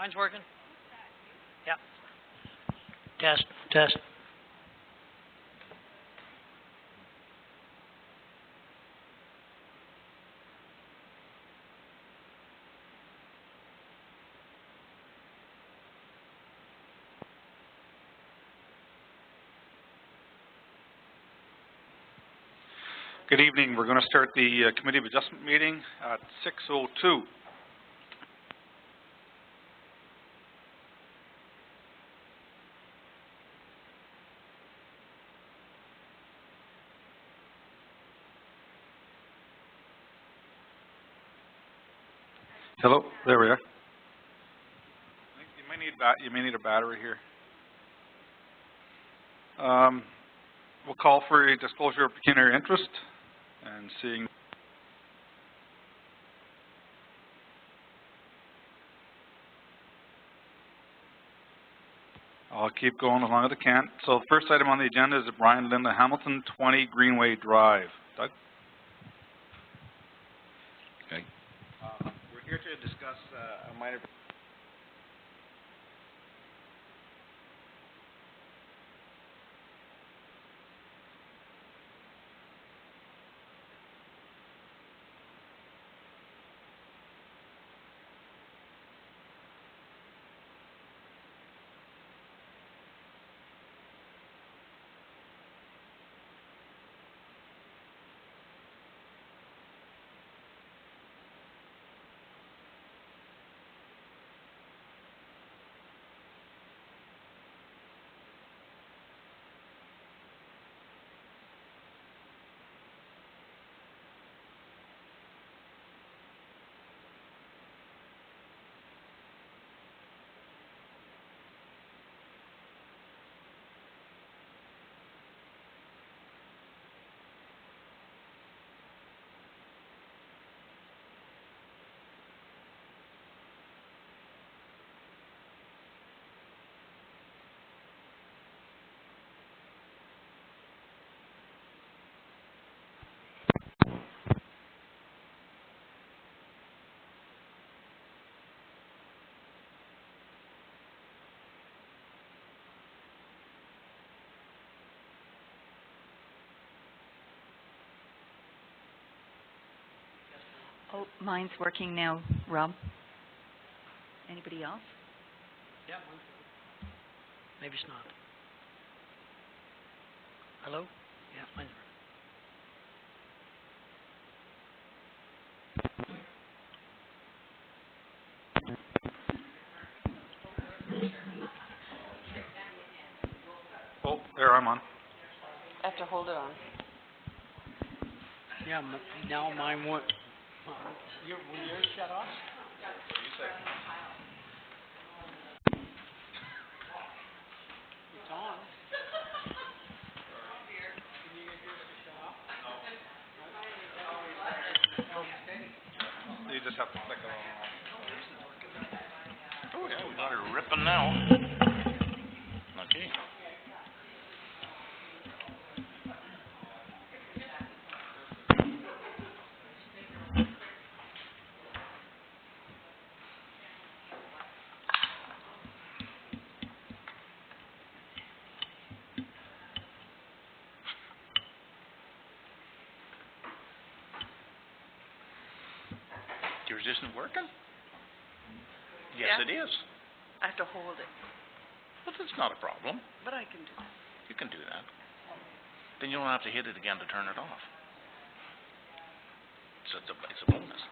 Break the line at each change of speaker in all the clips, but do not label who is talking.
Mine's working? Yeah. Test, test.
Good evening. We're going to start the Committee of Adjustment meeting at 6:02. Hello, there we are. You may need a battery here. We'll call for a disclosure of pecuniary interest, and seeing. I'll keep going as long as I can. So the first item on the agenda is Brian Linda Hamilton, 20 Greenway Drive. Doug?
Okay. We're here to discuss a minor.
Oh, mine's working now, Rob. Anybody else?
Yeah. Maybe it's not. Hello? Yeah, mine's working.
Oh, there, I'm on.
I have to hold it on.
Yeah, now mine won't. Will yours shut off? It's on. Can you get yours to shut off?
You just have to click it on.
Oh yeah, we got her ripping now. Okay. Yours isn't working? Yes,
Yeah.
it is.
I have to hold it,
But that's not a problem.
but I can do it.
You can do that. Then you don't have to hit it again to turn it off. So it's a bonus.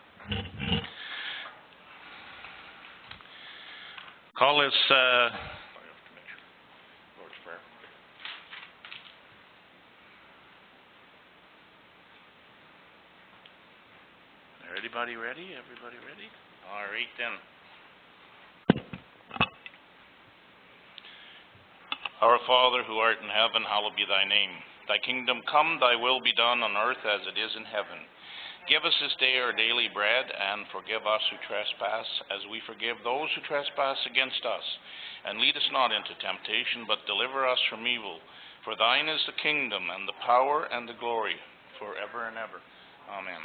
Call this Lord's Prayer. Everybody ready? Everybody ready? All right then. Our Father, who art in heaven, hallowed be thy name. Thy kingdom come, thy will be done on earth as it is in heaven. Give us this day our daily bread, and forgive us who trespass, as we forgive those who trespass against us. And lead us not into temptation, but deliver us from evil. For thine is the kingdom, and the power, and the glory, forever and ever. Amen.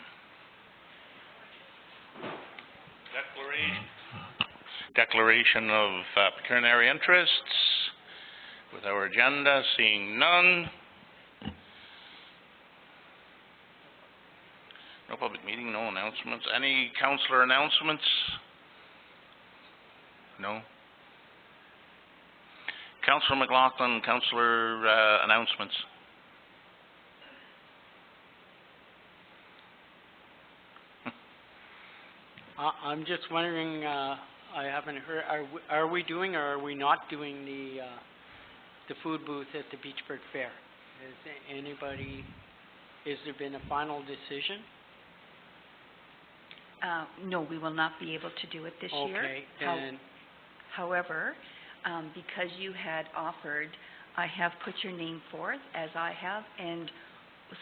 Declaration. Declaration of pecuniary interests with our agenda, seeing none. No public meeting, no announcements. Any councillor announcements? No? Councillor McLaughlin, councillor announcements.
I'm just wondering, I haven't heard, are we doing or are we not doing the food booth at the Beachburg Fair? Has there been a final decision?
No, we will not be able to do it this year.
Okay, then,
However, because you had offered, I have put your name forth, as I have, and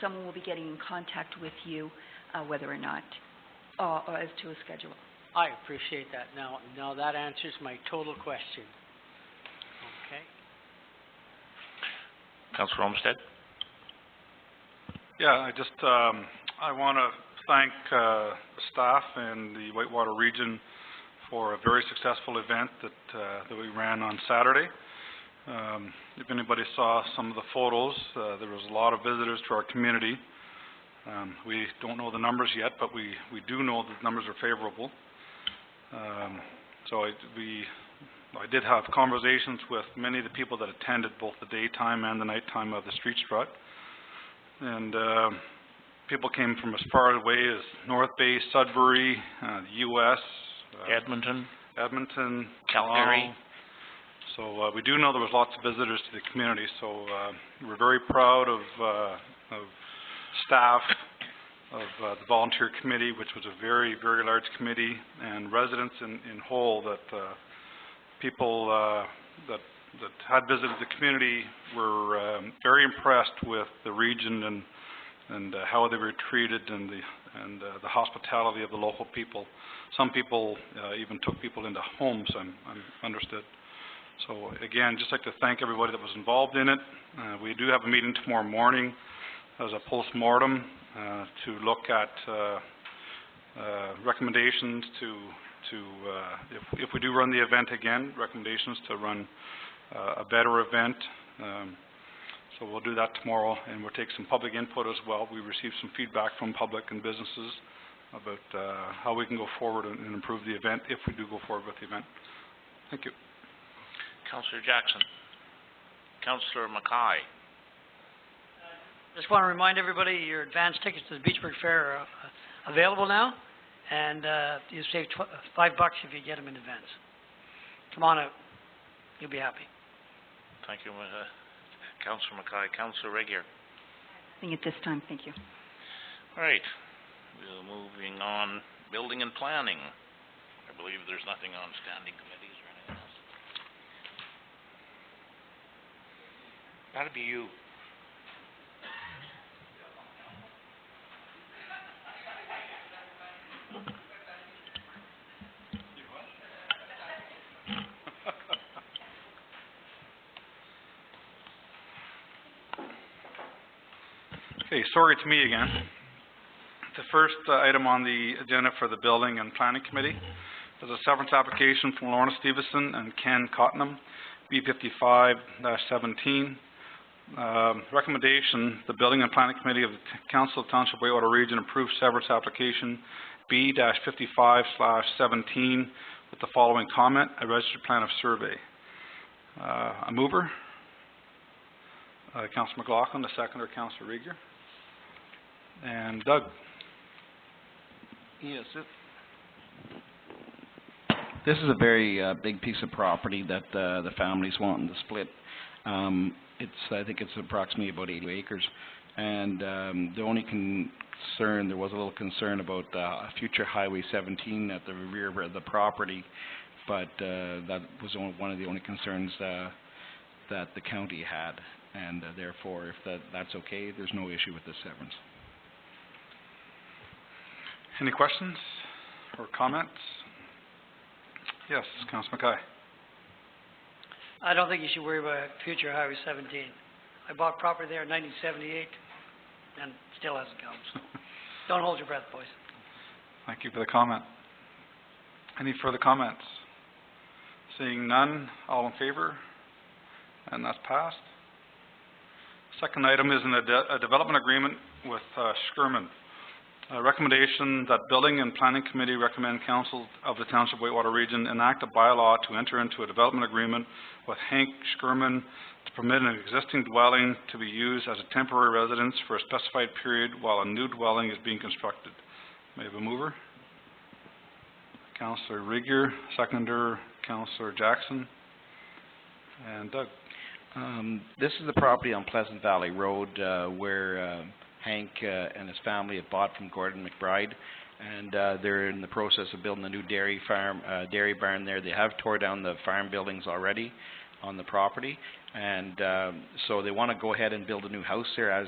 someone will be getting in contact with you, whether or not, or as to a schedule.
I appreciate that. Now that answers my total question. Okay.
Councillor Olmsted?
Yeah, I want to thank the staff and the Whitewater region for a very successful event that we ran on Saturday. If anybody saw some of the photos, there was a lot of visitors to our community. We don't know the numbers yet, but we do know that the numbers are favorable. So I did have conversations with many of the people that attended both the daytime and the nighttime of the street strut. And people came from as far away as North Bay, Sudbury, the U.S.,
Edmonton,
Calgary. So we do know there was lots of visitors to the community. So we're very proud of staff, of the volunteer committee, which was a very, very large committee, and residents in whole that people that had visited the community were very impressed with the region and how they were treated and the hospitality of the local people. Some people even took people into homes, I'm understood. So again, just like to thank everybody that was involved in it. We do have a meeting tomorrow morning as a post-mortem to look at recommendations if we do run the event again, recommendations to run a better event. So we'll do that tomorrow, and we'll take some public input as well. We received some feedback from public and businesses about how we can go forward and improve the event if we do go forward with the event. Thank you.
Councillor Jackson. Councillor Mackay.
Just want to remind everybody your advance tickets to the Beachburg Fair are available now, and you save $5 if you get them in advance. Come on out. You'll be happy.
Thank you, Councillor Mackay. Councillor Regier.
Nothing at this time, thank you.
All right. We're moving on. Building and planning. I believe there's nothing on standing committees or anything else. That'd be you.
Okay, sorry, it's me again. The first item on the agenda for the Building and Planning Committee is a severance application from Lorna Stevenson and Ken Cottenham, B55-17. Recommendation, the Building and Planning Committee of the Council of Township Whitewater Region approves severance application B-55/17 with the following comment: a registered plan of survey. A mover, Councillor McLaughlin, the seconder, Councillor Regier. And Doug.
Yes, this is a very big piece of property that the family's wanting to split. I think it's approximately about 80 acres. And the only concern, there was a little concern about future Highway 17 at the rear of the property, but that was one of the only concerns that the county had. And therefore, if that's okay, there's no issue with this severance.
Any questions or comments? Yes, Councillor Mackay.
I don't think you should worry about future Highway 17. I bought property there in 1978, and it still hasn't come. So don't hold your breath, boys.
Thank you for the comment. Any further comments? Seeing none, all in favor? And that's passed. Second item is a development agreement with Sherman. A recommendation that Building and Planning Committee recommend Council of the Township of Whitewater Region enact a bylaw to enter into a development agreement with Hank Sherman to permit an existing dwelling to be used as a temporary residence for a specified period while a new dwelling is being constructed. May I have a mover? Councillor Rieger, seconder Councillor Jackson, and Doug.
This is the property on Pleasant Valley Road where Hank and his family have bought from Gordon McBride, and they're in the process of building a new dairy barn there. They have tore down the farm buildings already on the property, and so they want to go ahead and build a new house there as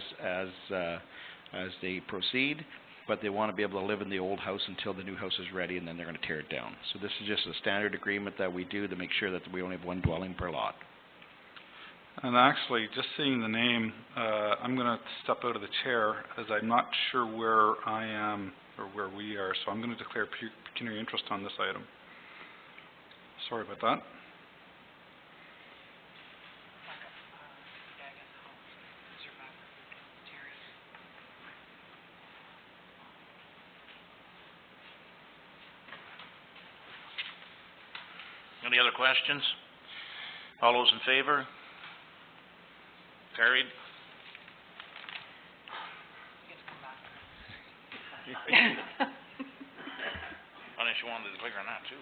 they proceed, but they want to be able to live in the old house until the new house is ready, and then they're going to tear it down. So this is just a standard agreement that we do to make sure that we only have one dwelling per lot.
And actually, just seeing the name, I'm going to step out of the chair as I'm not sure where I am or where we are, so I'm going to declare pecuniary interest on this item. Sorry about that.
Any other questions? All those in favor? Carried. Unless you wanted to click on that too.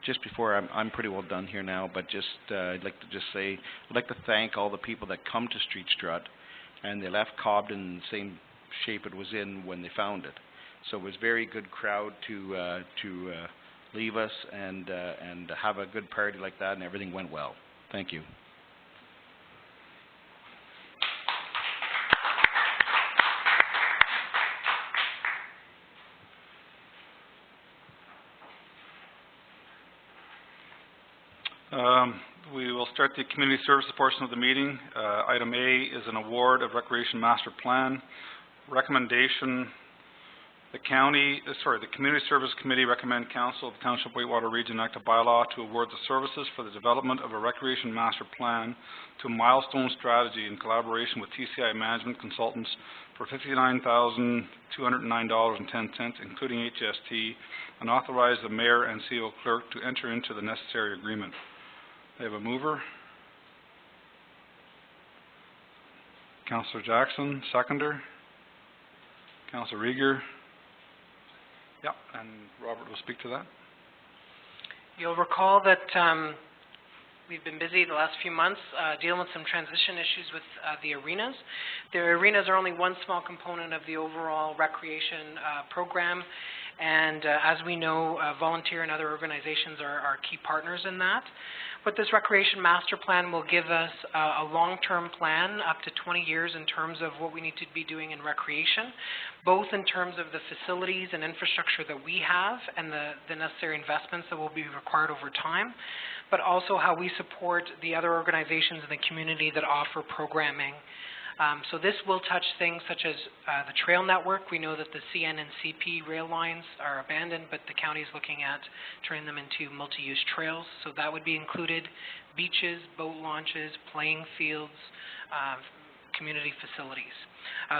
Just before, I'm pretty well done here now, but just I'd like to just say, I'd like to thank all the people that come to Street Strut, and they left Cobden in the same shape it was in when they found it. So it was a very good crowd to leave us and have a good party like that, and everything went well. Thank you.
We will start the community services portion of the meeting. Item A is an award of Recreation Master Plan. Recommendation, the Community Service Committee recommend Council of the Township of Whitewater Region act a bylaw to award the services for the development of a Recreation Master Plan to Milestone Strategy in collaboration with TCI Management Consultants for $59,209.10, including HST, and authorize the Mayor and CO Clerk to enter into the necessary agreement. They have a mover. Councillor Jackson, seconder. Councillor Rieger. Yep, and Robert will speak to that.
You'll recall that we've been busy the last few months dealing with some transition issues with the arenas. The arenas are only one small component of the overall recreation program, and as we know, volunteer and other organizations are key partners in that. But this Recreation Master Plan will give us a long-term plan up to 20 years in terms of what we need to be doing in recreation, both in terms of the facilities and infrastructure that we have and the necessary investments that will be required over time, but also how we support the other organizations in the community that offer programming. So this will touch things such as the trail network. We know that the CN and CP rail lines are abandoned, but the county is looking at turning them into multi-use trails. So that would be included. Beaches, boat launches, playing fields, community facilities.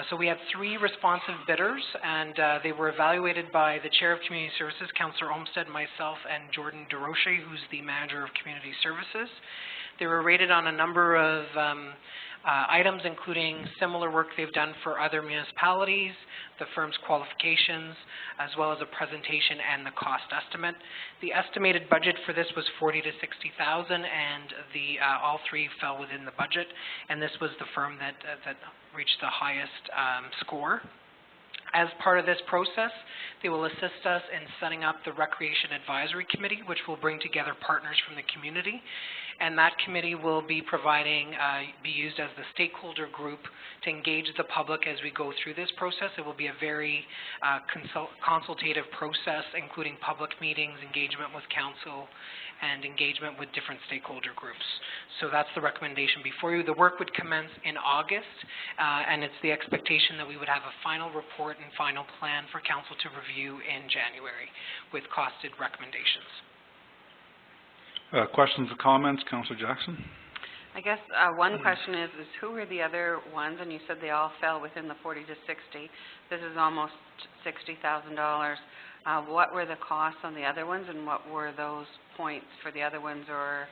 So we have 3 responsive bidders, and they were evaluated by the Chair of Community Services, Councillor Olmsted, myself, and Jordan DeRoche, who's the Manager of Community Services. They were rated on a number of items, including similar work they've done for other municipalities, the firm's qualifications, as well as a presentation and the cost estimate. The estimated budget for this was $40,000 to $60,000, and all 3 fell within the budget, and this was the firm that reached the highest score. As part of this process, they will assist us in setting up the Recreation Advisory Committee, which will bring together partners from the community. and that committee will be be used as the stakeholder group to engage the public as we go through this process. It will be a very consultative process, including public meetings, engagement with council, and engagement with different stakeholder groups. So that's the recommendation before you. The work would commence in August, and it's the expectation that we would have a final report and final plan for council to review in January with costed recommendations.
Questions or comments, Councillor Jackson?
I guess one question is who were the other ones? And you said they all fell within the 40 to 60. This is almost $60,000. What were the costs on the other ones, and what were those points for the other ones, or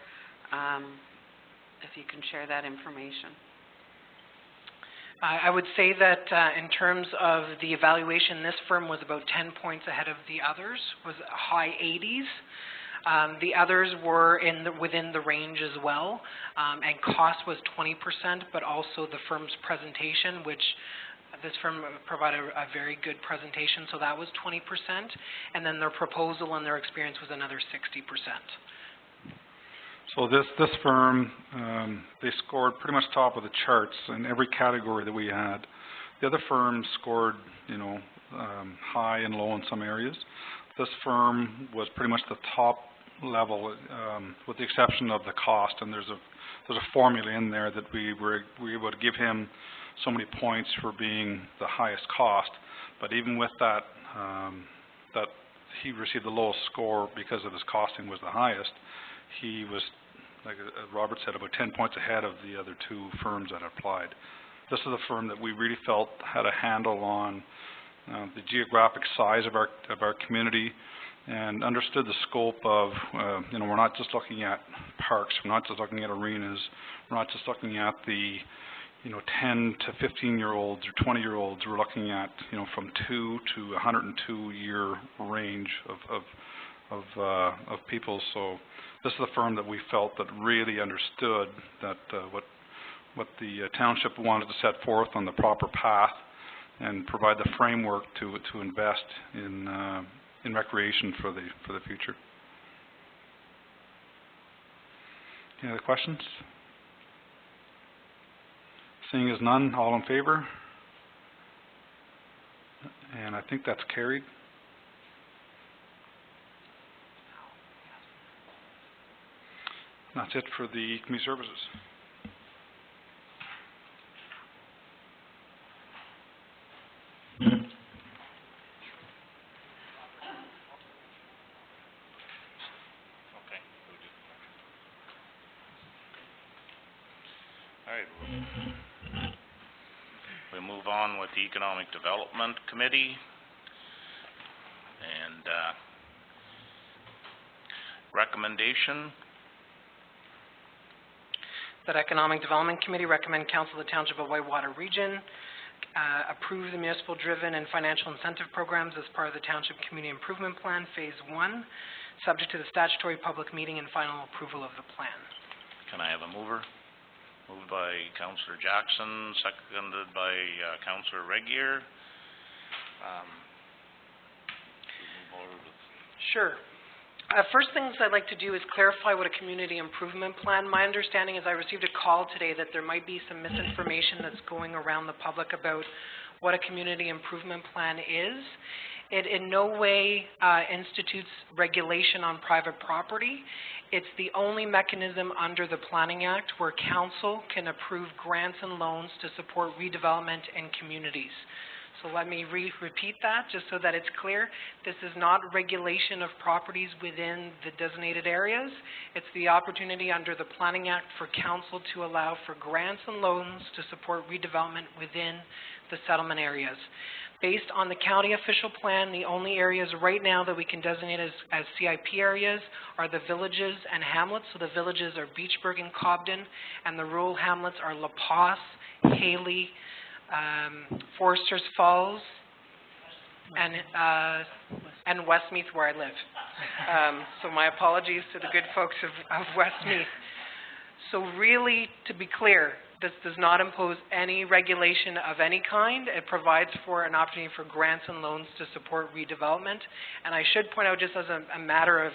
if you can share that information?
I would say that in terms of the evaluation, this firm was about 10 points ahead of the others, was high 80s. The others were within the range as well, and cost was 20%, but also the firm's presentation, which this firm provided a very good presentation, so that was 20%, and then their proposal and their experience was another 60%.
So this firm, they scored pretty much top of the charts in every category that we had. The other firms scored, high and low in some areas. This firm was pretty much the top level, with the exception of the cost. And there's a formula in there that we were able to give him so many points for being the highest cost. But even with that, that he received the lowest score because of his costing was the highest. He was, like Robert said, about 10 points ahead of the other two firms that applied. This is a firm that we really felt had a handle on the geographic size of our community, and understood the scope of, we're not just looking at parks, we're not just looking at arenas, we're not just looking at the 10 to 15-year-olds or 20-year-olds. We're looking at, from 2 to 102 year range of people. So this is a firm that we felt that really understood that what the township wanted to set forth on the proper path and provide the framework to invest in recreation for the future. Any other questions? Seeing as none, all in favor? And I think that's carried. That's it for the community services.
We move on with the Economic Development Committee, and recommendation.
That Economic Development Committee recommend Council of the Township of Whitewater Region approve the municipal driven and financial incentive programs as part of the Township Community Improvement Plan Phase 1, subject to the statutory public meeting and final approval of the plan.
Can I have a mover? Moved by Councillor Jackson, seconded by Councillor Regier.
Sure. First things I'd like to do is clarify what a community improvement plan. My understanding is I received a call today that there might be some misinformation that's going around the public about what a community improvement plan is. It in no way institutes regulation on private property. It's the only mechanism under the Planning Act where council can approve grants and loans to support redevelopment in communities. So let me repeat that just so that it's clear. This is not regulation of properties within the designated areas. It's the opportunity under the Planning Act for council to allow for grants and loans to support redevelopment within the settlement areas. Based on the county official plan, the only areas right now that we can designate as CIP areas are the villages and hamlets. So the villages are Beachburg and Cobden, and the rural hamlets are La Paz, Haley, Foresters Falls, and Westmeath, where I live. So my apologies to the good folks of Westmeath. So really, to be clear, this does not impose any regulation of any kind. It provides for an opportunity for grants and loans to support redevelopment. And I should point out, just as a matter of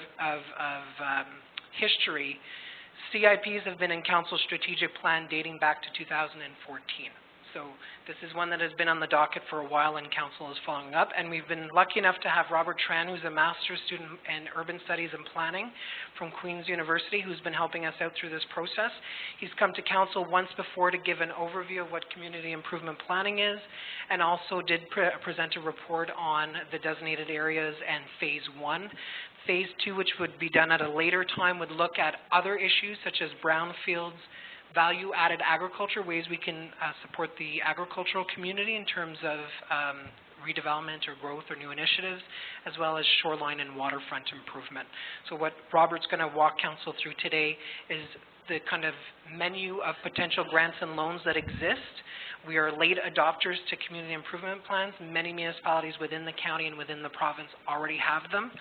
history, CIPs have been in council strategic plan dating back to 2014. So this is one that has been on the docket for a while and council is following up. And we've been lucky enough to have Robert Tran, who's a master's student in urban studies and planning from Queen's University, who's been helping us out through this process. He's come to council once before to give an overview of what community improvement planning is, and also did present a report on the designated areas and phase 1. Phase 2, which would be done at a later time, would look at other issues such as brownfields, value-added agriculture, ways we can support the agricultural community in terms of redevelopment or growth or new initiatives, as well as shoreline and waterfront improvement. So what Robert's going to walk council through today is the kind of menu of potential grants and loans that exist. We are late adopters to community improvement plans. Many municipalities within the county and within the province already have them.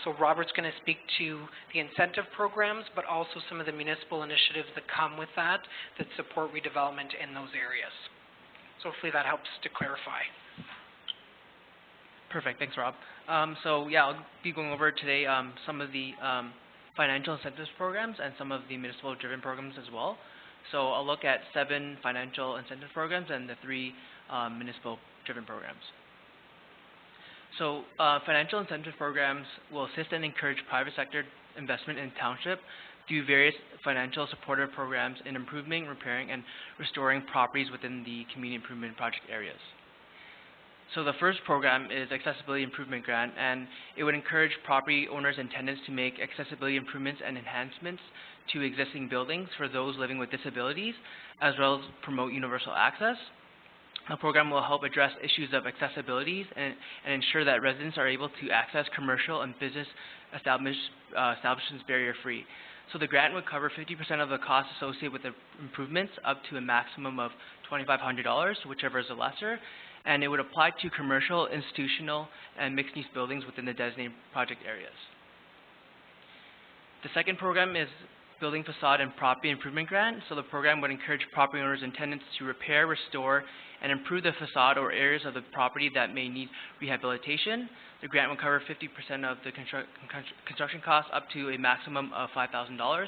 So Robert's going to speak to the incentive programs, but also some of the municipal initiatives that come with that support redevelopment in those areas. So hopefully that helps to clarify.
Perfect. Thanks, Rob. So yeah, I'll be going over today some of the financial incentives programs and some of the municipal-driven programs as well. So I'll look at 7 financial incentive programs and the 3 municipal-driven programs. So financial incentive programs will assist and encourage private sector investment in township through various financial supportive programs in improving, repairing, and restoring properties within the community improvement project areas. So the first program is Accessibility Improvement Grant, and it would encourage property owners and tenants to make accessibility improvements and enhancements to existing buildings for those living with disabilities, as well as promote universal access. The program will help address issues of accessibility and ensure that residents are able to access commercial and business establishments barrier-free. So the grant would cover 50% of the costs associated with the improvements up to a maximum of $2,500, whichever is the lesser, and it would apply to commercial, institutional, and mixed-use buildings within the designated project areas. The second program is Building Facade and Property Improvement Grant. So the program would encourage property owners and tenants to repair, restore, and improve the facade or areas of the property that may need rehabilitation. The grant will cover 50% of the construction costs up to a maximum of $5,000,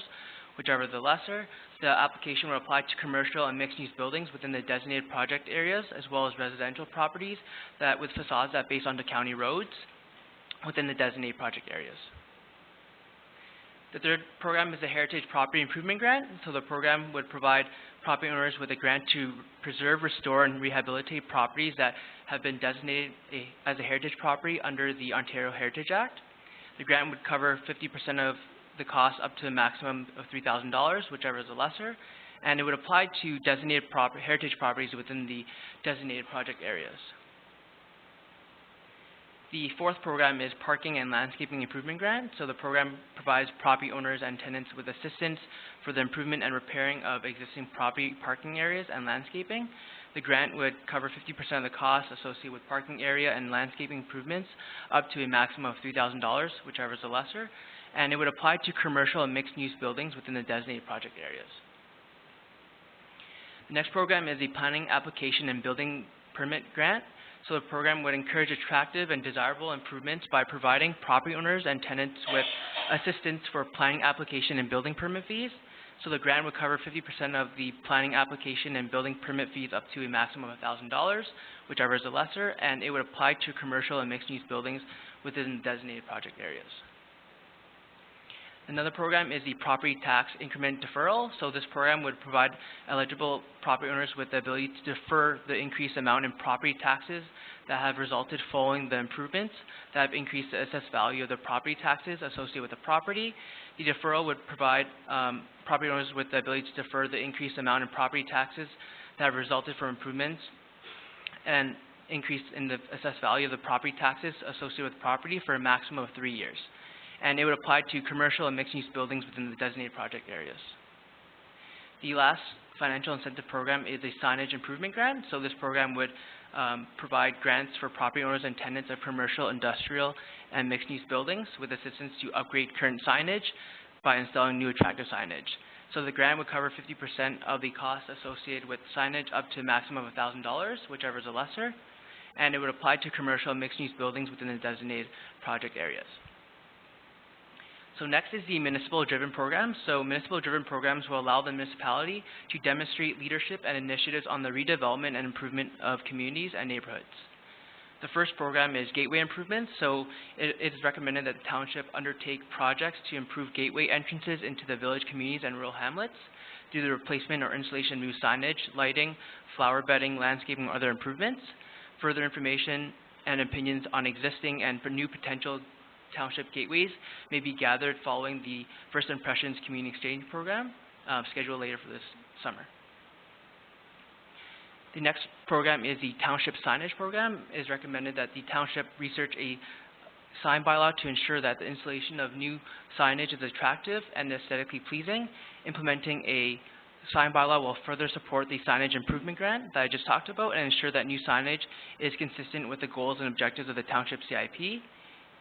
whichever the lesser. The application will apply to commercial and mixed-use buildings within the designated project areas, as well as residential properties that with facades that base onto county roads within the designated project areas. The third program is the Heritage Property Improvement Grant. So the program would provide property owners with a grant to preserve, restore, and rehabilitate properties that have been designated as a heritage property under the Ontario Heritage Act. The grant would cover 50% of the cost up to a maximum of $3,000, whichever is the lesser, and it would apply to designated heritage properties within the designated project areas. The fourth program is Parking and Landscaping Improvement Grant. So the program provides property owners and tenants with assistance for the improvement and repairing of existing property parking areas and landscaping. The grant would cover 50% of the costs associated with parking area and landscaping improvements up to a maximum of $3,000, whichever is the lesser, and it would apply to commercial and mixed-use buildings within the designated project areas. The next program is the Planning Application and Building Permit Grant. So the program would encourage attractive and desirable improvements by providing property owners and tenants with assistance for planning application and building permit fees. So the grant would cover 50% of the planning application and building permit fees up to a maximum of $1,000, whichever is the lesser, and it would apply to commercial and mixed-use buildings within designated project areas. Another program is the Property Tax Increment Deferral. So this program would provide eligible property owners with the ability to defer the increased amount in property taxes that have resulted following the improvements that have increased the assessed value of the property taxes associated with the property. The deferral would provide property owners with the ability to defer the increased amount in property taxes that have resulted from improvements and increase in the assessed value of the property taxes associated with property for a maximum of 3 years. And it would apply to commercial and mixed-use buildings within the designated project areas. The last financial incentive program is a Signage Improvement Grant. So this program would provide grants for property owners and tenants of commercial, industrial, and mixed-use buildings with assistance to upgrade current signage by installing new attractive signage. So the grant would cover 50% of the costs associated with signage up to a maximum of $1,000, whichever is the lesser, and it would apply to commercial and mixed-use buildings within the designated project areas. So next is the municipal-driven programs. So municipal-driven programs will allow the municipality to demonstrate leadership and initiatives on the redevelopment and improvement of communities and neighborhoods. The first program is gateway improvements. So it is recommended that the township undertake projects to improve gateway entrances into the village communities and rural hamlets through the replacement or installation of new signage, lighting, flower bedding, landscaping, or other improvements. Further information and opinions on existing and for new potential township gateways may be gathered following the First Impressions Community Exchange Program, scheduled later for this summer. The next program is the Township Signage Program. It is recommended that the township research a sign bylaw to ensure that the installation of new signage is attractive and aesthetically pleasing. Implementing a sign bylaw will further support the signage improvement grant that I just talked about and ensure that new signage is consistent with the goals and objectives of the township CIP.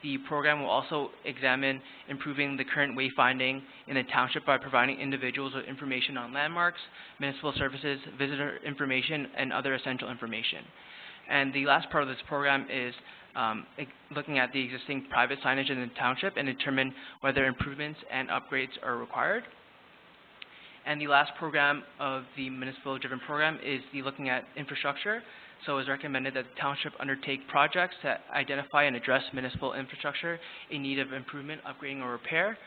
The program will also examine improving the current wayfinding in the township by providing individuals with information on landmarks, municipal services, visitor information, and other essential information. And the last part of this program is looking at the existing private signage in the township and determine whether improvements and upgrades are required. And the last program of the municipal-driven program is the looking at infrastructure. So it is recommended that the township undertake projects that identify and address municipal infrastructure in need of improvement, upgrading, or repair.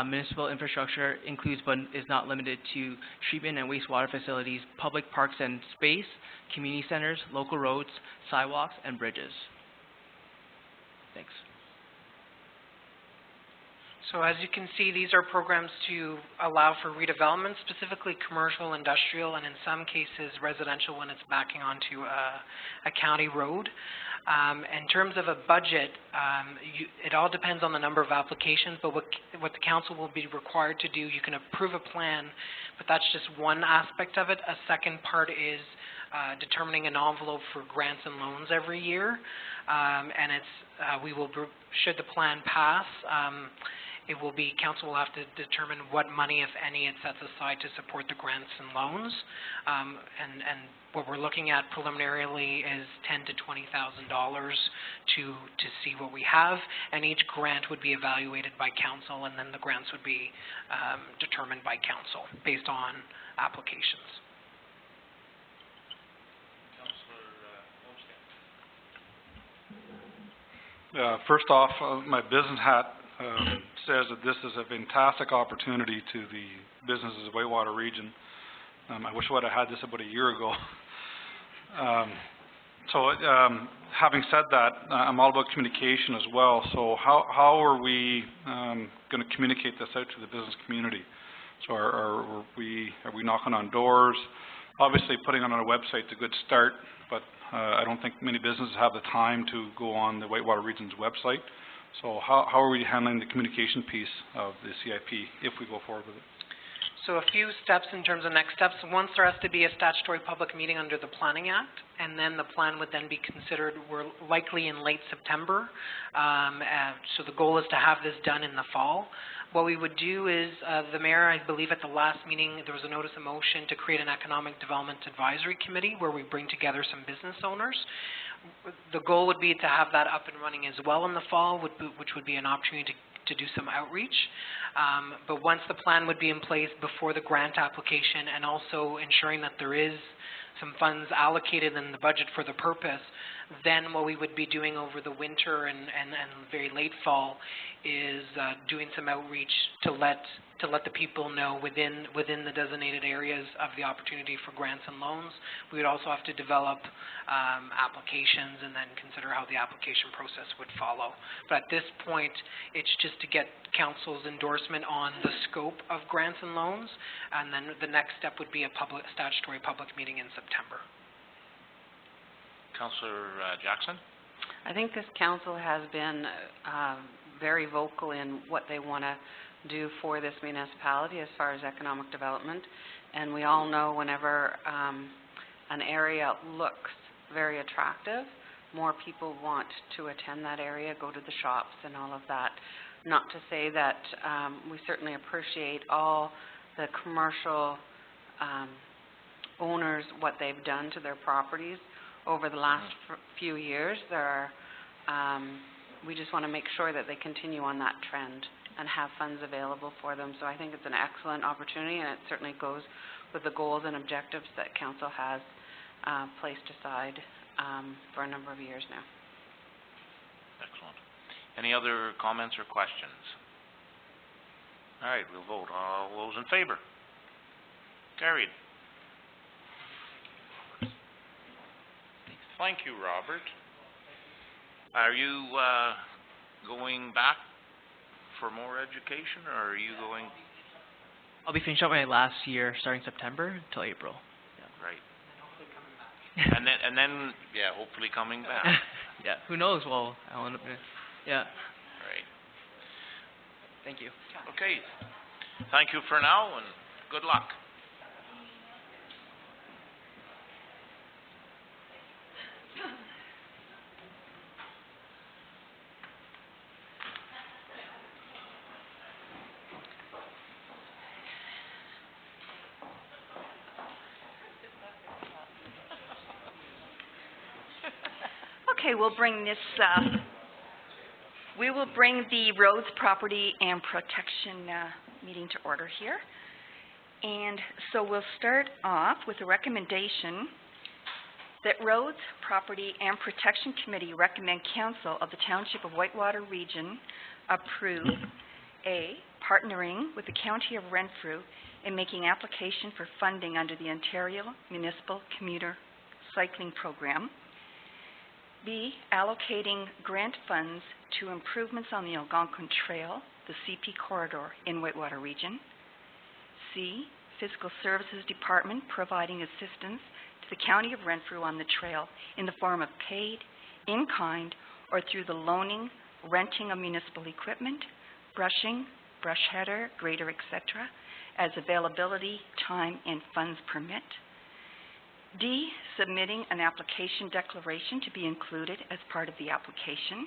Municipal infrastructure includes but is not limited to treatment and wastewater facilities, public parks and space, community centers, local roads, sidewalks, and bridges. Thanks.
So as you can see, these are programs to allow for redevelopment, specifically commercial, industrial, and in some cases residential when it's backing onto a county road. In terms of a budget, it all depends on the number of applications, but what the council will be required to do, you can approve a plan, but that's just one aspect of it. A second part is determining an envelope for grants and loans every year, and should the plan pass, council will have to determine what money, if any, it sets aside to support the grants and loans. And what we're looking at preliminarily is $10,000 to $20,000 to see what we have, and each grant would be evaluated by council, and then the grants would be determined by council based on applications.
First off, my business hat says that this is a fantastic opportunity to the businesses of Whitewater region. I wish I would have had this about a year ago. Having said that, I'm all about communication as well. So how are we going to communicate this out to the business community? So are we knocking on doors? Obviously, putting it on our website is a good start, but I don't think many businesses have the time to go on the Whitewater region's website. So how are we handling the communication piece of the CIP if we go forward with it?
So a few steps in terms of next steps. Once there has to be a statutory public meeting under the Planning Act, and then the plan would then be considered, we're likely in late September. So the goal is to have this done in the fall. What we would do is, the mayor, I believe at the last meeting, there was a notice of motion to create an Economic Development Advisory Committee where we bring together some business owners. The goal would be to have that up and running as well in the fall, which would be an opportunity to do some outreach. But once the plan would be in place before the grant application, and also ensuring that there is some funds allocated in the budget for the purpose, then what we would be doing over the winter and very late fall is doing some outreach to let the people know within the designated areas of the opportunity for grants and loans. We would also have to develop applications and then consider how the application process would follow. But at this point, it's just to get council's endorsement on the scope of grants and loans, and then the next step would be a statutory public meeting in September.
Councillor Jackson?
I think this council has been very vocal in what they want to do for this municipality as far as economic development. And we all know whenever an area looks very attractive, more people want to attend that area, go to the shops and all of that. Not to say that we certainly appreciate all the commercial owners, what they've done to their properties over the last few years. We just want to make sure that they continue on that trend. and have funds available for them. So I think it's an excellent opportunity, and it certainly goes with the goals and objectives that council has placed aside for a number of years now.
Excellent. Any other comments or questions? All right, we'll vote. All those in favor? Carried. Thank you, Robert. Are you going back for more education, or are you going?
I'll be finishing up my last year starting September until April.
Right. And then, yeah, hopefully coming back.
Yeah, who knows? Well, I'll end up yeah.
Right.
Thank you.
Okay. Thank you for now, and good luck.
Okay, we will bring the Roads, Property and Protection meeting to order here. And so we'll start off with a recommendation that Roads, Property and Protection Committee recommend Council of the Township of Whitewater Region approve A, partnering with the County of Renfrew in making application for funding under the Ontario Municipal Commuter Cycling Program. B, allocating grant funds to improvements on the Algonquin Trail, the CP corridor in Whitewater Region. C, Fiscal Services Department providing assistance to the County of Renfrew on the trail in the form of paid, in-kind, or through the loaning, renting of municipal equipment, brushing, brush header, grader, etc., as availability, time, and funds permit. D, submitting an application declaration to be included as part of the application.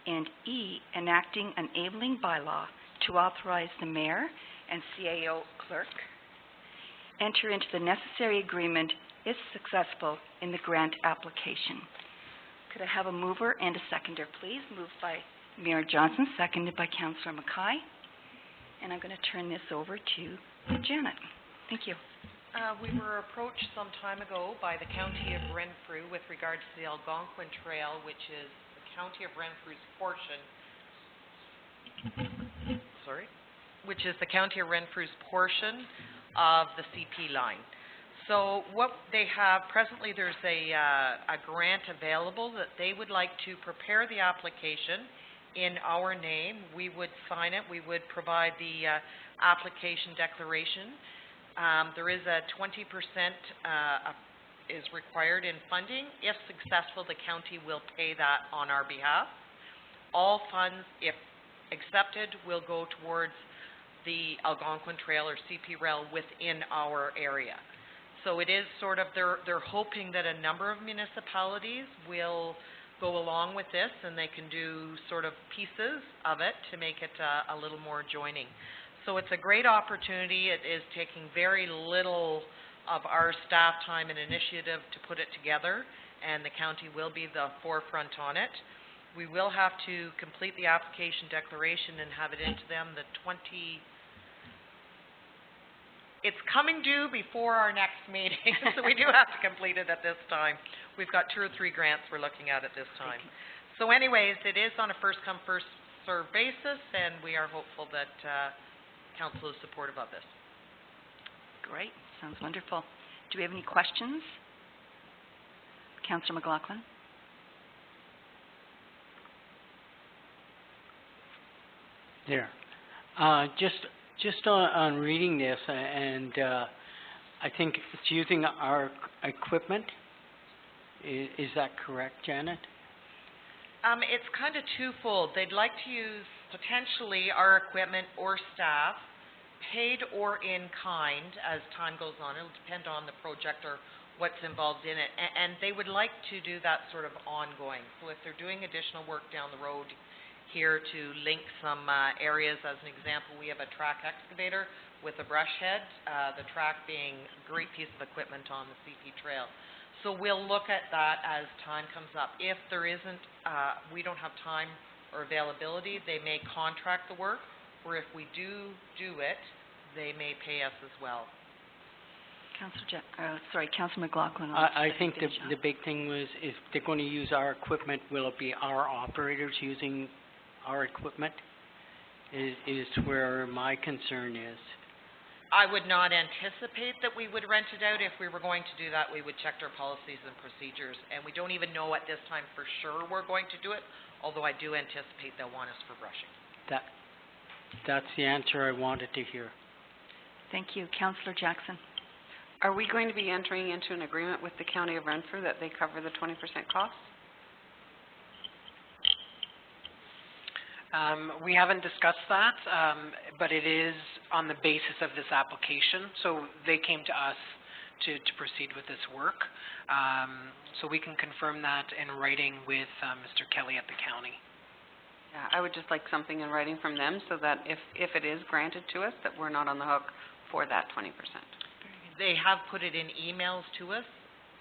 And E, enacting an enabling bylaw to authorize the mayor and CAO clerk enter into the necessary agreement if successful in the grant application. Could I have a mover and a seconder, please? Moved by Mayor Johnson, seconded by Councillor Mackay. And I'm going to turn this over to Janet. Thank you.
We were approached some time ago by the County of Renfrew with regards to the Algonquin Trail, which is the County of Renfrew's portion, which is the County of Renfrew's portion of the CP line. So what they have, presently there's a grant available that they would like to prepare the application in our name. We would sign it. We would provide the application declaration. There is a 20% is required in funding. If successful, the county will pay that on our behalf. All funds, if accepted, will go towards the Algonquin Trail or CP Rail within our area. So it is sort of, they're hoping that a number of municipalities will go along with this, and they can do sort of pieces of it to make it a little more joining. So it's a great opportunity. It is taking very little of our staff time and initiative to put it together, and the county will be the forefront on it. We will have to complete the application declaration and have it into them the It's coming due before our next meeting, so we do have to complete it at this time. We've got 2 or 3 grants we're looking at this time. So anyways, it is on a first-come, first-served basis, and we are hopeful that Council is supportive of this.
Great. Sounds wonderful. Do we have any questions? Councillor McLaughlin.
There. Just on reading this, and I think it's using our equipment. Is that correct, Janet?
It's kind of twofold. They'd like to use potentially our equipment or staff, paid or in kind, as time goes on. It'll depend on the project or what's involved in it. And they would like to do that sort of ongoing. So if they're doing additional work down the road here to link some areas, as an example, we have a track excavator with a brush head, the track being a great piece of equipment on the CP trail. So we'll look at that as time comes up. If there isn't, we don't have time or availability, they may contract the work, where if we do it, they may pay us as well.
Councillor McLaughlin.
I think the big thing was, if they're going to use our equipment, will it be our operators using our equipment? Is where my concern is.
I would not anticipate that we would rent it out. If we were going to do that, we would check our policies and procedures, and we don't even know at this time for sure we're going to do it, although I do anticipate they'll want us for brushing.
That's the answer I wanted to hear.
Thank you. Councillor Jackson.
Are we going to be entering into an agreement with the County of Renfrew that they cover the 20% cost?
We haven't discussed that, but it is on the basis of this application. So they came to us to proceed with this work. So we can confirm that in writing with Mr. Kelly at the county.
Yeah, I would just like something in writing from them so that if it is granted to us, that we're not on the hook for that 20%.
They have put it in emails to us,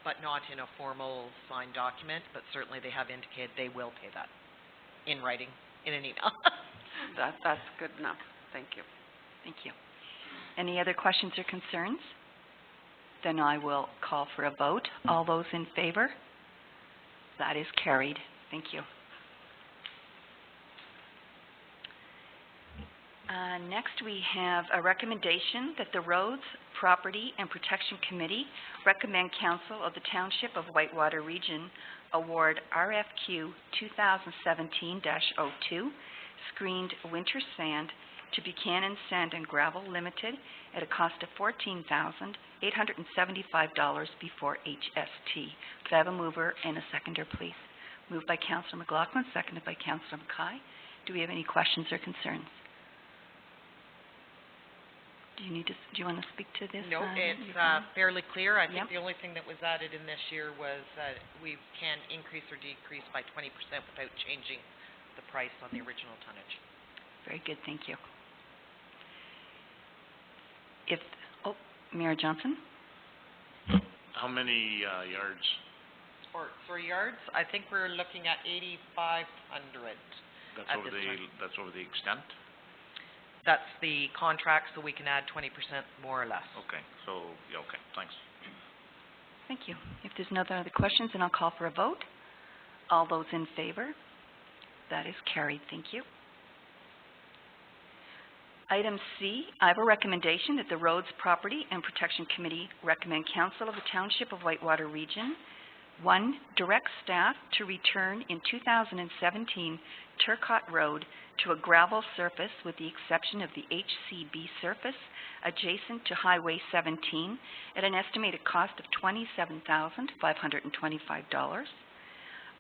but not in a formal signed document, but certainly they have indicated they will pay that in writing, in an email.
That's good enough. Thank you.
Thank you. Any other questions or concerns? Then I will call for a vote. All those in favor? That is carried. Thank you. Next, we have a recommendation that the Roads, Property and Protection Committee recommend Council of the Township of Whitewater Region award RFQ 2017-02 screened winter sand to Buchanan Sand and Gravel Limited at a cost of $14,875 before HST. Could I have a mover and a seconder, please? Moved by Councillor McLaughlin, seconded by Councillor Mackay. Do we have any questions or concerns? Do you want to speak to this?
No, it's fairly clear. I think the only thing that was added in this year was that we can increase or decrease by 20% without changing the price on the original tonnage.
Very good, thank you. Mayor Johnson?
How many yards?
For yards, I think we're looking at 8,500.
That's over the extent?
That's the contract, so we can add 20% more or less.
Okay, okay, thanks.
Thank you. If there's no other questions, then I'll call for a vote. All those in favor? That is carried. Thank you. Item C, I have a recommendation that the Roads, Property and Protection Committee recommend Council of the Township of Whitewater Region 1. Direct staff to return in 2017 Turcotte Road to a gravel surface with the exception of the HCB surface adjacent to Highway 17 at an estimated cost of $27,525.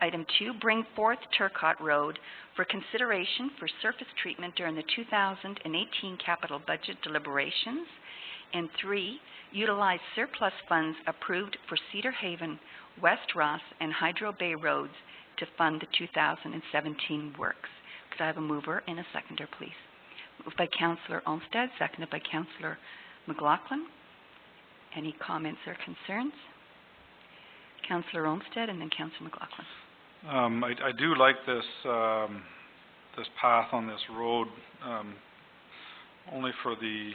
Item 2, bring forth Turcotte Road for consideration for surface treatment during the 2018 capital budget deliberations. And 3, utilize surplus funds approved for Cedar Haven, West Ross, and Hydro Bay roads to fund the 2017 works. Could I have a mover and a seconder, please? Moved by Councillor Olmsted, seconded by Councillor McLaughlin. Any comments or concerns? Councillor Olmsted and then Councillor McLaughlin.
I do like this this path on this road, only for the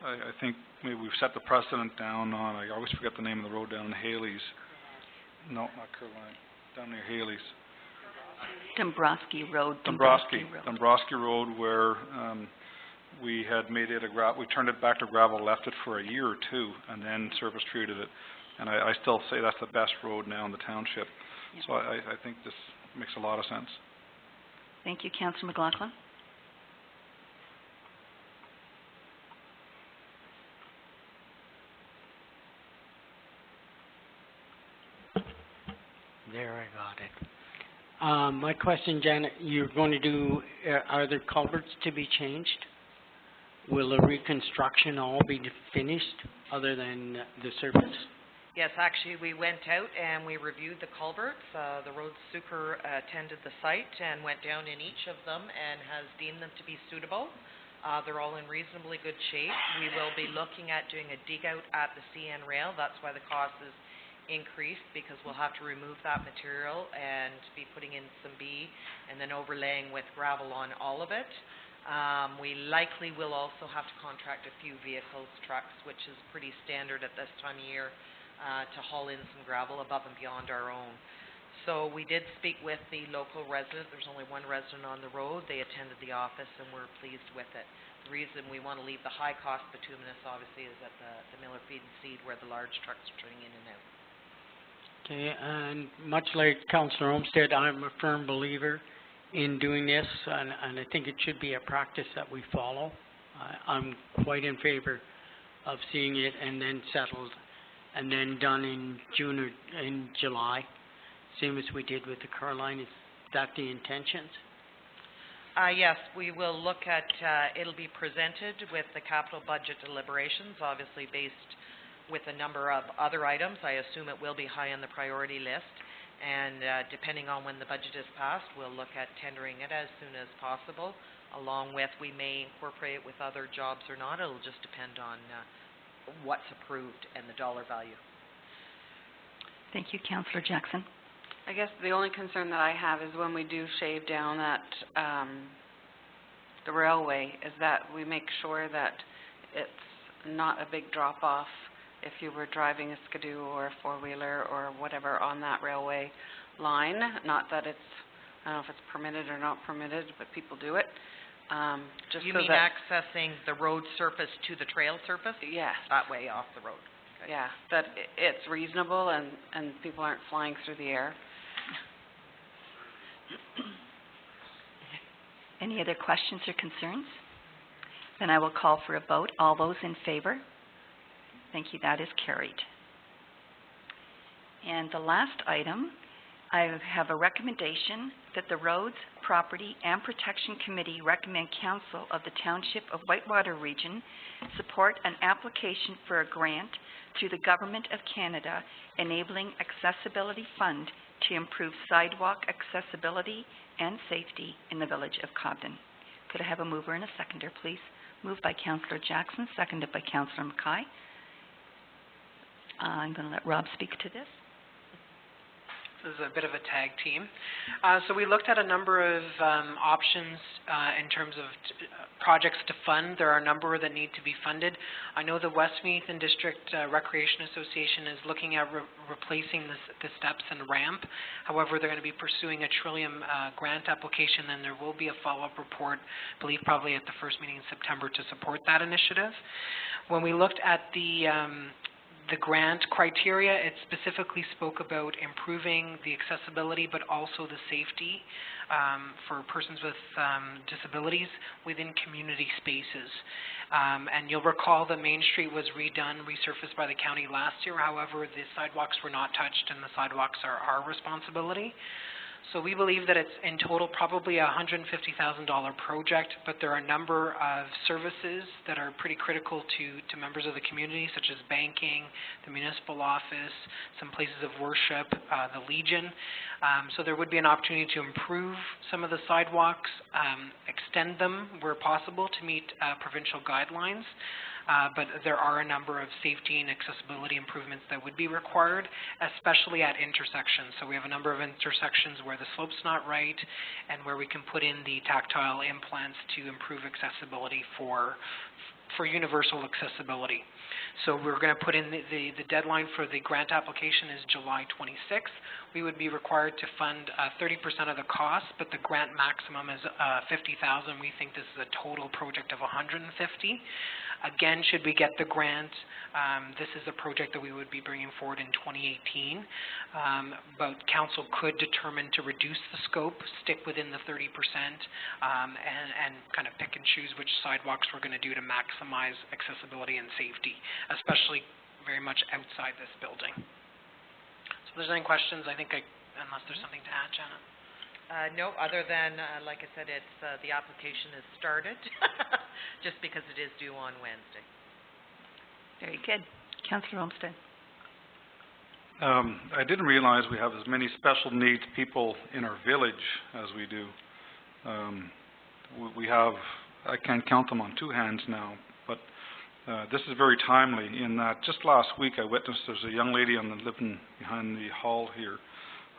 I think maybe we've set the precedent down on, I always forget the name of the road down in Haley's. No, not Curvine, down near Haley's.
Dombrowski Road.
Dombrowski Road, where we had made it we turned it back to gravel, left it for a year or two, and then surface treated it. And I still say that's the best road now in the township. Yep. So I think this makes a lot of sense.
Thank you, Councillor McLaughlin.
There, I got it. My question, Janet, you're going to do, are there culverts to be changed? Will the reconstruction all be finished other than the surface?
Yes, actually, we went out and we reviewed the culverts. The road super attended the site and went down in each of them and has deemed them to be suitable. They're all in reasonably good shape. We will be looking at doing a dig out at the CN rail. That's why the cost is increased, because we'll have to remove that material and be putting in some B and then overlaying with gravel on all of it. We likely will also have to contract a few vehicles, trucks, which is pretty standard at this time of year, to haul in some gravel above and beyond our own. So we did speak with the local resident. There's only one resident on the road. They attended the office and were pleased with it. The reason we want to leave the high-cost bituminous, obviously, is at the Miller Feed and Seed, where the large trucks are turning in and out.
Okay, and much like Councillor Olmsted, I'm a firm believer in doing this, and I think it should be a practice that we follow. I'm quite in favor of seeing it and then settled, and then done in June or in July, same as we did with the Caroline. Is that the intentions?
Yes, we will look at, it'll be presented with the capital budget deliberations, obviously based with a number of other items. I assume it will be high on the priority list, and depending on when the budget is passed, we'll look at tendering it as soon as possible, along with, we may incorporate it with other jobs or not. It'll just depend on what's approved and the dollar value.
Thank you, Councillor Jackson.
I guess the only concern that I have is when we do shave down that, the railway, is that we make sure that it's not a big drop-off if you were driving a Skidoo or a four-wheeler or whatever on that railway line. Not that it's, I don't know if it's permitted or not permitted, but people do it. Just
You
so
mean
that,
accessing the road surface to the trail surface?
yes,
That way off the road. Okay.
yeah, that it's reasonable and people aren't flying through the air.
Any other questions or concerns? Then I will call for a vote. All those in favor? Thank you, that is carried. And the last item, I have a recommendation that the Roads, Property and Protection Committee recommend Council of the Township of Whitewater Region support an application for a grant through the Government of Canada Enabling Accessibility Fund to improve sidewalk accessibility and safety in the village of Cobden. Could I have a mover and a seconder, please? Moved by Councillor Jackson, seconded by Councillor Mackay. I'm going to let Rob speak to this.
This is a bit of a tag team. So we looked at a number of options in terms of projects to fund. There are a number that need to be funded. I know the Westmeath and District Recreation Association is looking at replacing the steps and ramp. However, they're going to be pursuing a Trillium grant application, and there will be a follow-up report, I believe probably at the first meeting in September, to support that initiative. When we looked at the grant criteria, it specifically spoke about improving the accessibility but also the safety for persons with disabilities within community spaces. And you'll recall that Main Street was resurfaced by the county last year. However, the sidewalks were not touched, and the sidewalks are our responsibility. So we believe that it's in total probably a $150,000 project, but there are a number of services that are pretty critical to members of the community, such as banking, the municipal office, some places of worship, the Legion. So there would be an opportunity to improve some of the sidewalks, extend them where possible to meet provincial guidelines. But there are a number of safety and accessibility improvements that would be required, especially at intersections. So we have a number of intersections where the slope's not right and where we can put in the tactile implants to improve accessibility for universal accessibility. So we're going to put in the deadline for the grant application is July 26th. We would be required to fund 30% of the cost, but the grant maximum is $50,000. We think this is a total project of $150,000. Again, should we get the grant, this is a project that we would be bringing forward in 2018. But council could determine to reduce the scope, stick within the 30%, and kind of pick and choose which sidewalks we're going to do to maximize accessibility and safety, especially very much outside this building. So if there's any questions, I think unless there's something to add, Janet.
No, other than, like I said, it's the application is started, just because it is due on Wednesday.
Very good. Councillor Olmsted.
I didn't realize we have as many special needs people in our village as we do. We have, I can't count them on two hands now, but this is very timely in that just last week I witnessed there's a young lady living behind the hall here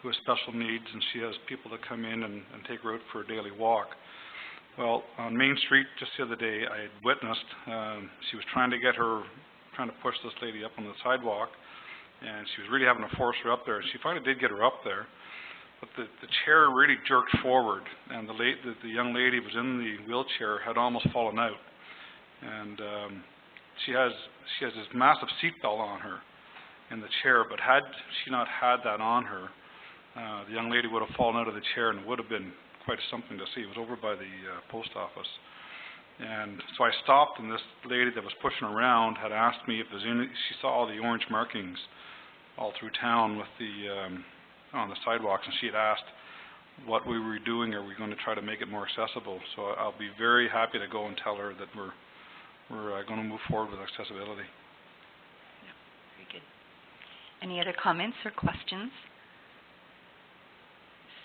who has special needs, and she has people that come in and take her out for a daily walk. Well, on Main Street, just the other day, I had witnessed, she was trying to push this lady up on the sidewalk, and she was really having to force her up there. She finally did get her up there, but the chair really jerked forward, and the young lady was in the wheelchair, had almost fallen out. And she has this massive seatbelt on her in the chair, but had she not had that on her, the young lady would have fallen out of the chair, and it would have been quite something to see. It was over by the post office. And so I stopped, and this lady that was pushing around had asked me if there's any, she saw all the orange markings all through town with the, on the sidewalks, and she had asked what we were doing. Are we going to try to make it more accessible? So I'll be very happy to go and tell her that we're going to move forward with accessibility.
Yeah, very good. Any other comments or questions?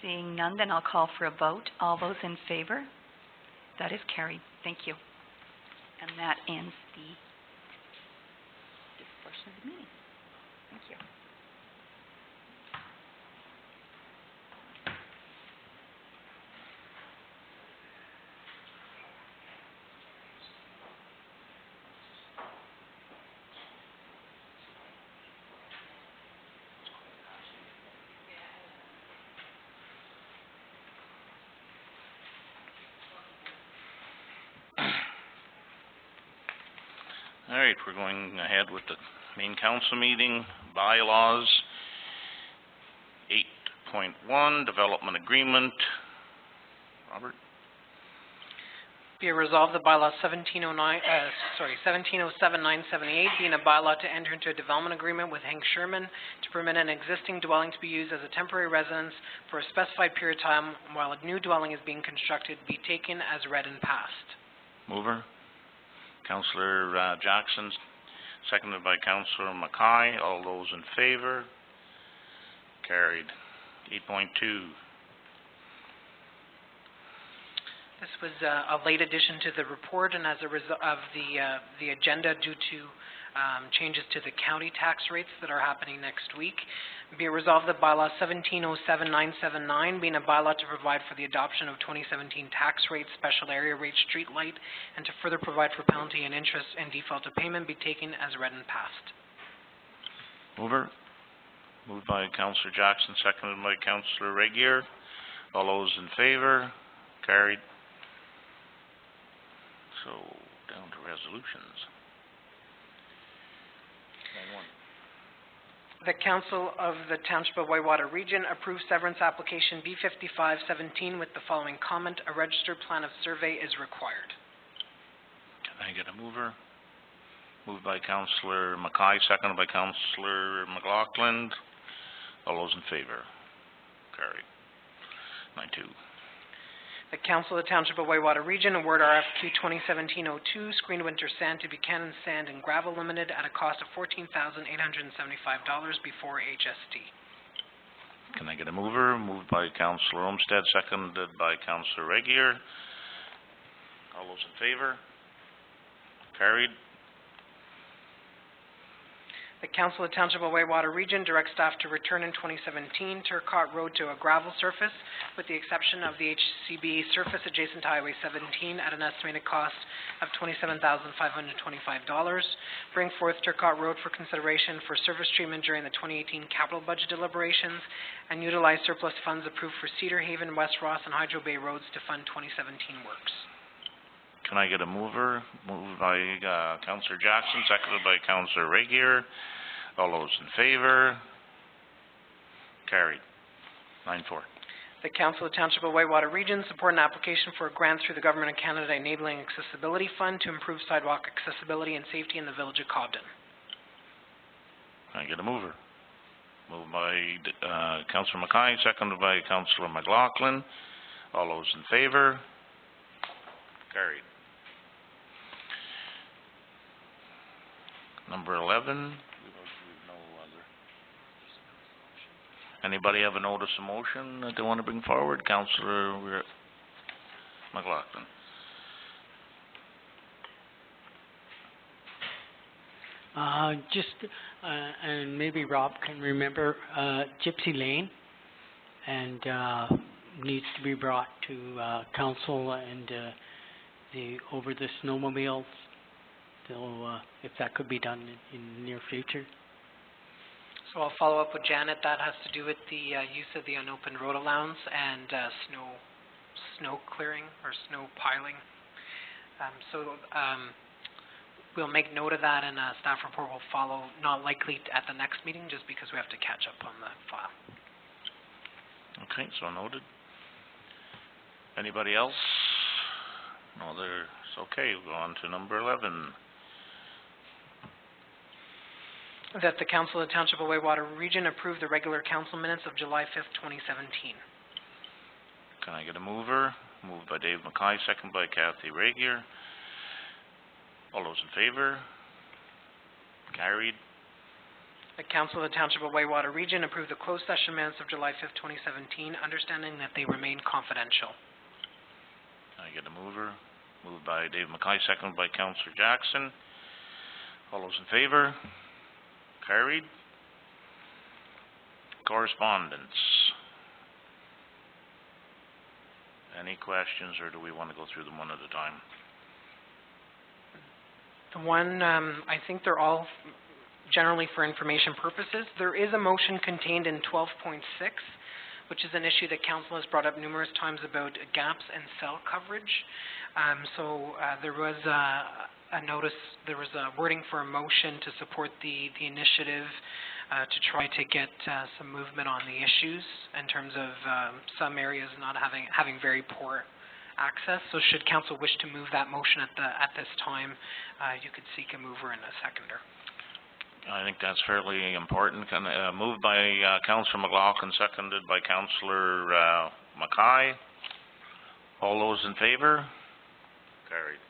Seeing none, then I'll call for a vote. All those in favor? That is carried. Thank you. And that ends this portion of the meeting. Thank you.
All right, we're going ahead with the main council meeting, bylaws. 8.1, development agreement. Robert?
Be it resolved, the bylaw 1707-978, being a bylaw to enter into a development agreement with Hank Sherman to permit an existing dwelling to be used as a temporary residence for a specified period of time while a new dwelling is being constructed, be taken as read and passed.
Mover? Councillor Jackson, seconded by Councillor Mackay. All those in favor? Carried. 8.2.
This was a late addition to the report, and as a result of the agenda due to changes to the county tax rates that are happening next week. Be it resolved that bylaw 1707-979, being a bylaw to provide for the adoption of 2017 tax rate special area rate street light, and to further provide for penalty and interest and default of payment, be taken as read and passed.
Mover? Moved by Councillor Jackson, seconded by Councillor Regier. All those in favor? Carried. So, down to resolutions. 9.1.
The Council of the Township of Whitewater Region approves severance application B5517 with the following comment: a registered plan of survey is required.
Can I get a mover? Moved by Councillor Mackay, seconded by Councillor McLaughlin. All those in favor? Carried. 9.2.
The Council of the Township of Whitewater Region award RFQ 2017-02 screened winter sand to Buchanan Sand and Gravel Limited at a cost of $14,875 before HST.
Can I get a mover? Moved by Councillor Olmsted, seconded by Councillor Regier. All those in favor? Carried.
The Council of the Township of Whitewater Region directs staff to return in 2017 Turcot Road to a gravel surface, with the exception of the HCB surface adjacent to Highway 17 at an estimated cost of $27,525. Bring forth Turcot Road for consideration for surface treatment during the 2018 capital budget deliberations, and utilize surplus funds approved for Cedar Haven, West Ross, and Hydro Bay roads to fund 2017 works.
Can I get a mover? Moved by Councillor Jackson, seconded by Councillor Regier. All those in favor? Carried. 9.4.
The Council of the Township of Whitewater Region support an application for a grant through the Government of Canada Enabling Accessibility Fund to improve sidewalk accessibility and safety in the Village of Cobden.
Can I get a mover? Moved by Councillor Mackay, seconded by Councillor McLaughlin. All those in favor? Carried. Number 11. Anybody have a notice of motion that they want to bring forward? Councillor McLaughlin.
And maybe Rob can remember, Gypsy Lane and, needs to be brought to, council and, over the snowmobiles. So, if that could be done in the near future.
So I'll follow up with Janet. That has to do with the use of the unopened road allowance and snow clearing or snow piling. We'll make note of that, and a staff report will follow, not likely at the next meeting, just because we have to catch up on the file.
Okay, so noted. Anybody else? No, there's, okay, we'll go on to number 11.
That the Council of the Township of Whitewater Region approve the regular council minutes of July 5th, 2017.
Can I get a mover? Moved by Dave Mackay, second by Kathy Regier. All those in favor? Carried.
The Council of the Township of Whitewater Region approve the closed session minutes of July 5th, 2017, understanding that they remain confidential.
Can I get a mover? Moved by Dave Mackay, second by Councillor Jackson. All those in favor? Carried. Correspondence. Any questions, or do we want to go through them one at a time?
The one, I think they're all generally for information purposes. There is a motion contained in 12.6, which is an issue that council has brought up numerous times about gaps in cell coverage. There was a notice, there was a wording for a motion to support the initiative to try to get some movement on the issues in terms of some areas not having very poor access. So should council wish to move that motion at this time, you could seek a mover and a seconder.
I think that's fairly important. Moved by Councillor McLaughlin, seconded by Councillor Mackay. All those in favor? Carried.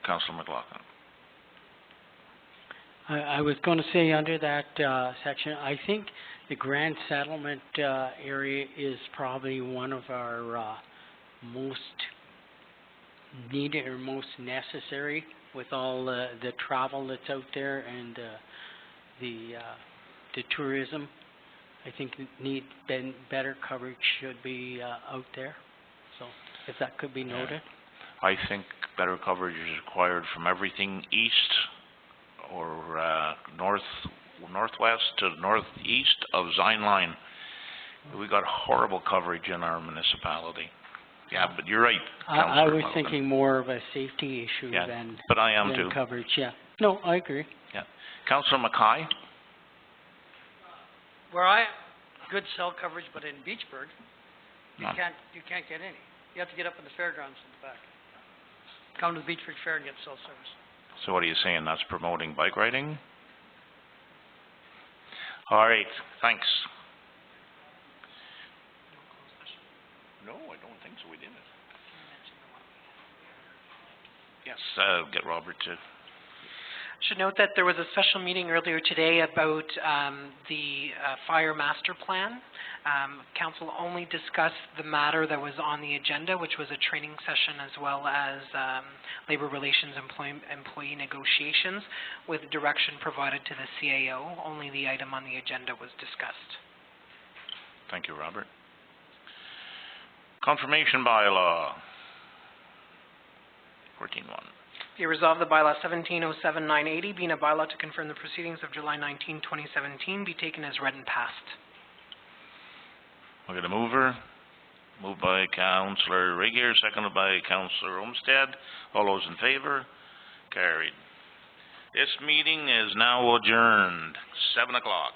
Councillor McLaughlin.
I was going to say under that section, I think the Grand Settlement area is probably one of our most needed or most necessary with all the travel that's out there and the tourism. I think better coverage should be out there. So if that could be noted.
I think better coverage is required from everything east or northwest to northeast of Zine Line. We got horrible coverage in our municipality. Yeah, but you're right,
I was thinking more of a safety issue than
but I am too.
Coverage. Yeah. No, I agree.
Yeah. Councillor Mackay.
Good cell coverage, but in Beachburg, you can't get any. You have to get up in the fairgrounds in the back. Come to the Beachburg Fair and get cell service.
So what are you saying? That's promoting bike riding? All right, thanks. No, I don't think so. We didn't. Yes, get Robert to.
Should note that there was a special meeting earlier today about the fire master plan. Council only discussed the matter that was on the agenda, which was a training session as well as labor relations employee negotiations with direction provided to the CAO. Only the item on the agenda was discussed.
Thank you, Robert. Confirmation bylaw. 14.1.
Be resolved the bylaw 1707-980, being a bylaw to confirm the proceedings of July 19, 2017, be taken as read and passed.
We'll get a mover. Moved by Councillor Regier, seconded by Councillor Olmsted. All those in favor? Carried. This meeting is now adjourned. 7 o'clock.